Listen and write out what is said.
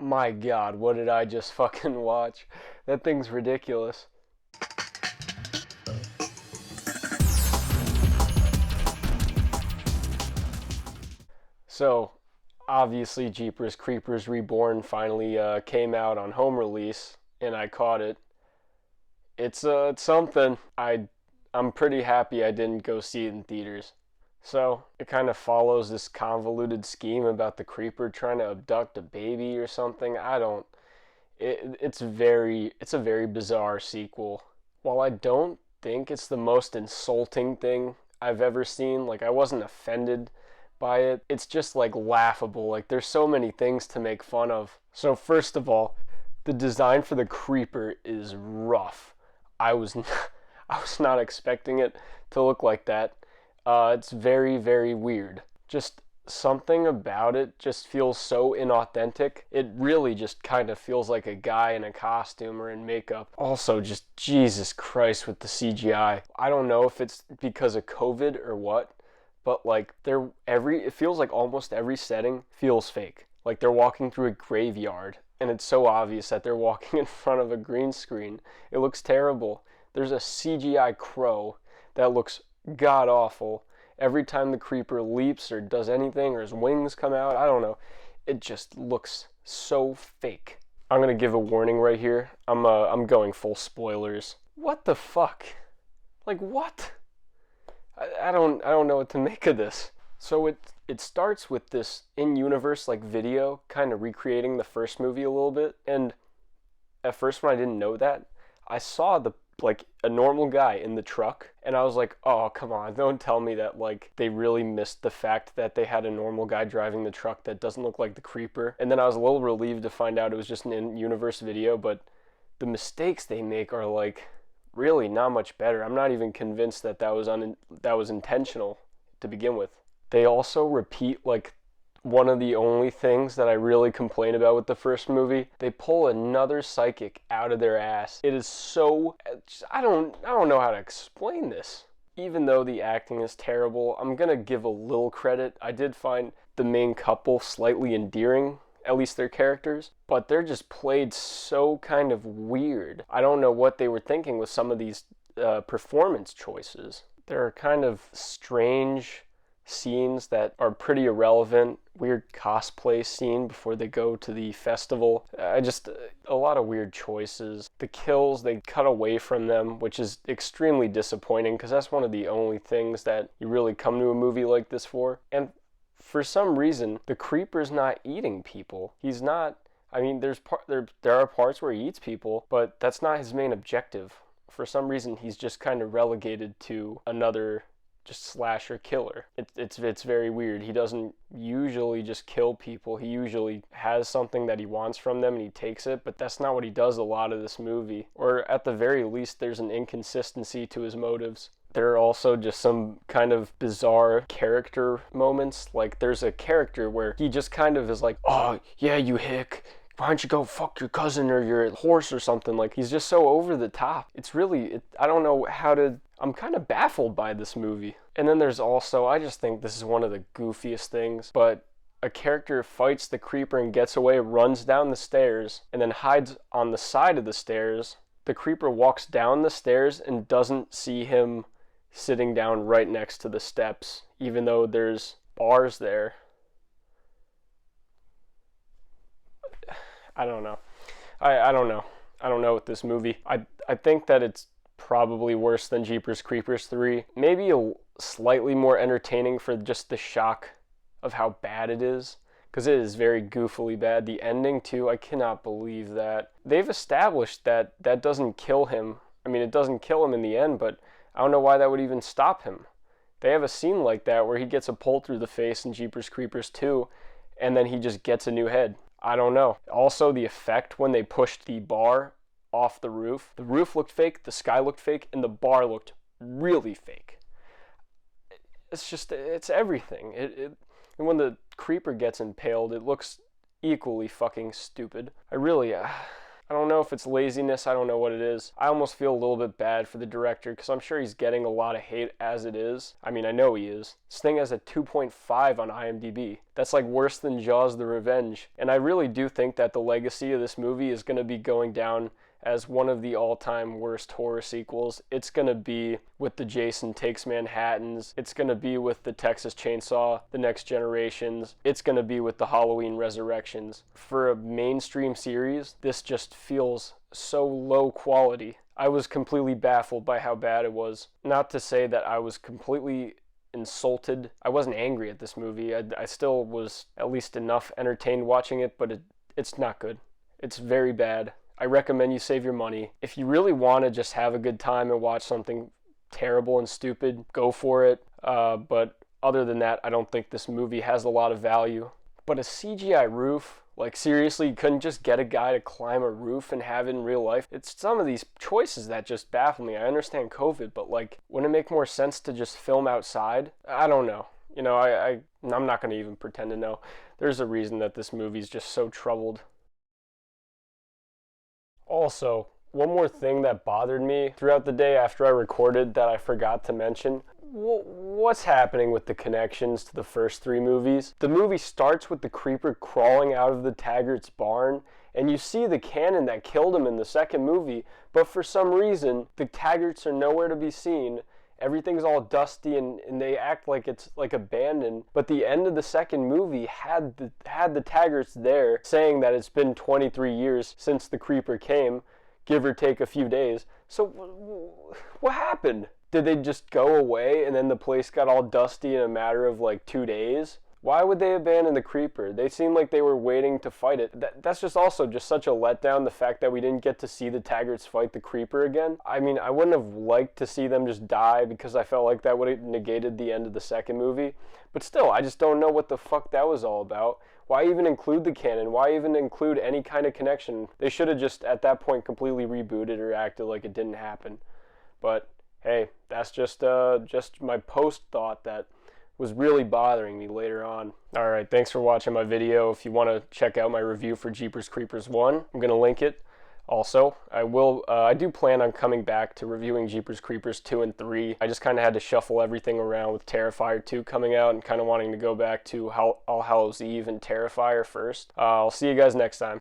My God, what did I just fucking watch? That thing's ridiculous. So, obviously, Jeepers Creepers Reborn finally came out on home release, and I caught it. It's something. I'm pretty happy I didn't go see it in theaters. So it kind of follows this convoluted scheme about the creeper trying to abduct a baby or something. I don't. It's a very bizarre sequel. While I don't think it's the most insulting thing I've ever seen, like I wasn't offended by it. It's just like laughable. Like there's so many things to make fun of. So first of all, the design for the creeper is rough. I was I was not expecting it to look like that. It's very, very weird. Just something about it just feels so inauthentic. It really just kind of feels like a guy in a costume or in makeup. Also, just Jesus Christ with the CGI. I don't know if it's because of COVID or what, but like it feels like almost every setting feels fake. Like they're walking through a graveyard and it's so obvious that they're walking in front of a green screen. It looks terrible. There's a CGI crow that looks god awful. Every time the creeper leaps or does anything or his wings come out, I don't know. It just looks so fake. I'm gonna give a warning right here. I'm going full spoilers. What the fuck? Like what? I don't know what to make of this. So it starts with this in-universe like video kind of recreating the first movie a little bit, and at first when I didn't know that, I saw the like a normal guy in the truck and I was like, oh come on, don't tell me that like they really missed the fact that they had a normal guy driving the truck that doesn't look like the creeper. And then I was a little relieved to find out it was just an in-universe video, but the mistakes they make are like really not much better. I'm not even convinced that that was intentional to begin with. They also repeat like one of the only things that I really complain about with the first movie. They pull another psychic out of their ass. It is so I don't know how to explain this. Even though the acting is terrible, I'm gonna give a little credit. I did find the main couple slightly endearing, at least their characters, but they're just played so kind of weird. I don't know what they were thinking with some of these performance choices. They're kind of strange scenes that are pretty irrelevant. Weird cosplay scene before they go to the festival. A lot of weird choices. The kills, they cut away from them, which is extremely disappointing because that's one of the only things that you really come to a movie like this for. And for some reason, the creeper's not eating people. He's not. I mean, there are parts where he eats people, but that's not his main objective. For some reason, he's just kind of relegated to another just slasher killer. It's very weird. He doesn't usually just kill people. He usually has something that he wants from them and he takes it, but that's not what he does a lot of this movie. Or at the very least, there's an inconsistency to his motives. There are also just some kind of bizarre character moments. Like there's a character where he just kind of is like, oh yeah, you hick, why don't you go fuck your cousin or your horse or something. Like he's just so over the top. I don't know how to, I'm kind of baffled by this movie. And then there's also, I just think this is one of the goofiest things, but a character fights the creeper and gets away, runs down the stairs, and then hides on the side of the stairs. The creeper walks down the stairs and doesn't see him sitting down right next to the steps, even though there's bars there. I don't know. I don't know. I don't know with this movie. I think that it's probably worse than Jeepers Creepers 3. Maybe slightly more entertaining for just the shock of how bad it is, because it is very goofily bad. The ending too, I cannot believe that. They've established that that doesn't kill him. I mean, it doesn't kill him in the end, but I don't know why that would even stop him. They have a scene like that where he gets a pole through the face in Jeepers Creepers 2, and then he just gets a new head. I don't know. Also, the effect when they pushed the bar off the roof looked fake, the sky looked fake, and the bar looked really fake. It's everything. And when the creeper gets impaled, it looks equally fucking stupid. I don't know if it's laziness, I don't know what it is. I almost feel a little bit bad for the director because I'm sure he's getting a lot of hate as it is. I mean, I know he is. This thing has a 2.5 on IMDb. That's like worse than Jaws the Revenge. And I really do think that the legacy of this movie is going to be going down as one of the all-time worst horror sequels. It's gonna be with the Jason Takes Manhattans. It's gonna be with the Texas Chainsaw, The Next Generations. It's gonna be with the Halloween Resurrections. For a mainstream series, this just feels so low quality. I was completely baffled by how bad it was. Not to say that I was completely insulted. I wasn't angry at this movie. I still was at least enough entertained watching it, but it's not good. It's very bad. I recommend you save your money. If you really want to just have a good time and watch something terrible and stupid, go for it. But other than that, I don't think this movie has a lot of value. But a CGI roof, like seriously, you couldn't just get a guy to climb a roof and have it in real life? It's some of these choices that just baffle me. I understand COVID, but like, wouldn't it make more sense to just film outside? I don't know. You know, I'm not going to even pretend to know. There's a reason that this movie's just so troubled. Also, one more thing that bothered me throughout the day after I recorded that I forgot to mention. What's happening with the connections to the first three movies? The movie starts with the creeper crawling out of the Taggart's barn, and you see the cannon that killed him in the second movie, but for some reason, the Taggarts are nowhere to be seen. Everything's all dusty and they act like it's like abandoned. But the end of the second movie had the Taggarts there, saying that it's been 23 years since the creeper came, give or take a few days. So what happened? Did they just go away and then the place got all dusty in a matter of like 2 days? Why would they abandon the creeper? They seemed like they were waiting to fight it. That's just also just such a letdown, the fact that we didn't get to see the Taggarts fight the creeper again. I mean, I wouldn't have liked to see them just die because I felt like that would have negated the end of the second movie. But still, I just don't know what the fuck that was all about. Why even include the canon? Why even include any kind of connection? They should have just, at that point, completely rebooted or acted like it didn't happen. But hey, that's just my post thought that was really bothering me later on. Alright, thanks for watching my video. If you want to check out my review for Jeepers Creepers 1, I'm going to link it. Also, I do plan on coming back to reviewing Jeepers Creepers 2 and 3. I just kind of had to shuffle everything around with Terrifier 2 coming out and kind of wanting to go back to All Hallows Eve and Terrifier first. I'll see you guys next time.